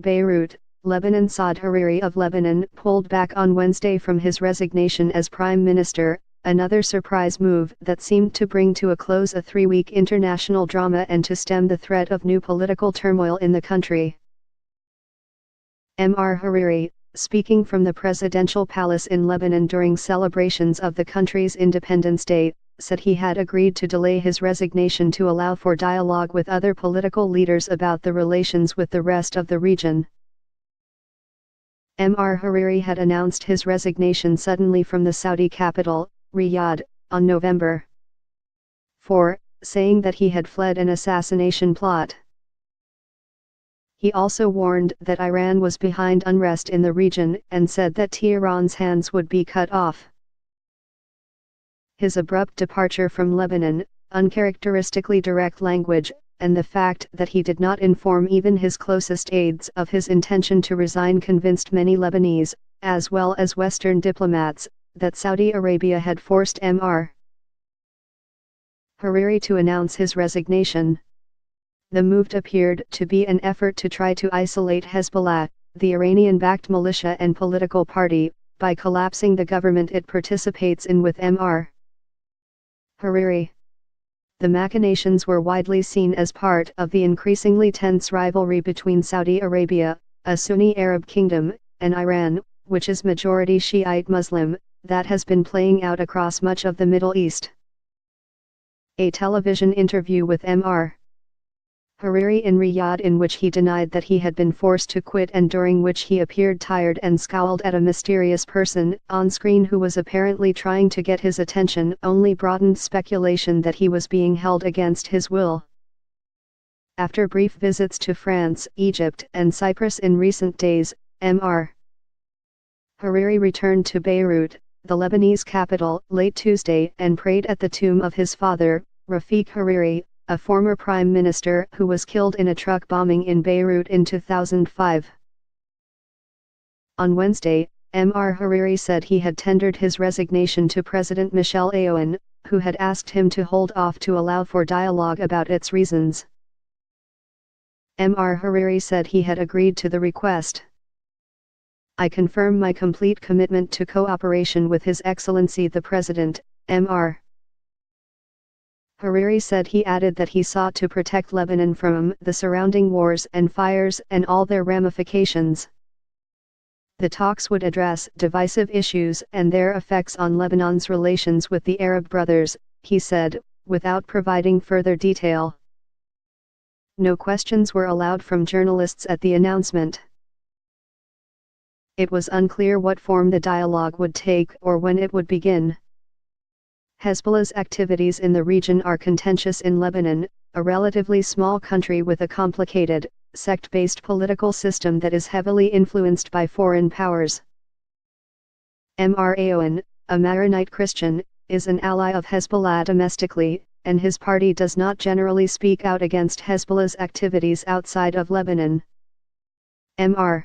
Beirut, Lebanon. Saad Hariri of Lebanon pulled back on Wednesday from his resignation as prime minister, another surprise move that seemed to bring to a close a 3-week international drama and to stem the threat of new political turmoil in the country. Mr. Hariri, speaking from the presidential palace in Lebanon during celebrations of the country's Independence Day, said he had agreed to delay his resignation to allow for dialogue with other political leaders about the relations with the rest of the region. Mr. Hariri had announced his resignation suddenly from the Saudi capital, Riyadh, on November 4, saying that he had fled an assassination plot. He also warned that Iran was behind unrest in the region and said that Tehran's hands would be cut off. His abrupt departure from Lebanon, uncharacteristically direct language, and the fact that he did not inform even his closest aides of his intention to resign convinced many Lebanese, as well as Western diplomats, that Saudi Arabia had forced Mr. Hariri to announce his resignation. The move appeared to be an effort to try to isolate Hezbollah, the Iranian-backed militia and political party, by collapsing the government it participates in with Mr. Hariri. The machinations were widely seen as part of the increasingly tense rivalry between Saudi Arabia, a Sunni Arab kingdom, and Iran, which is majority Shiite Muslim, that has been playing out across much of the Middle East. A television interview with Mr. Hariri in Riyadh, in which he denied that he had been forced to quit and during which he appeared tired and scowled at a mysterious person on screen who was apparently trying to get his attention, only broadened speculation that he was being held against his will. After brief visits to France, Egypt, and Cyprus in recent days, Mr. Hariri returned to Beirut, the Lebanese capital, late Tuesday and prayed at the tomb of his father, Rafiq Hariri, a former prime minister who was killed in a truck bombing in Beirut in 2005. On Wednesday, Mr. Hariri said he had tendered his resignation to President Michel Aoun, who had asked him to hold off to allow for dialogue about its reasons. Mr. Hariri said he had agreed to the request. "I confirm my complete commitment to cooperation with His Excellency the President," Mr. Hariri said. He added that he sought to protect Lebanon from the surrounding wars and fires and all their ramifications. The talks would address divisive issues and their effects on Lebanon's relations with the Arab brothers, he said, without providing further detail. No questions were allowed from journalists at the announcement. It was unclear what form the dialogue would take or when it would begin. Hezbollah's activities in the region are contentious in Lebanon, a relatively small country with a complicated, sect-based political system that is heavily influenced by foreign powers. Mr. Aoun, a Maronite Christian, is an ally of Hezbollah domestically, and his party does not generally speak out against Hezbollah's activities outside of Lebanon. Mr.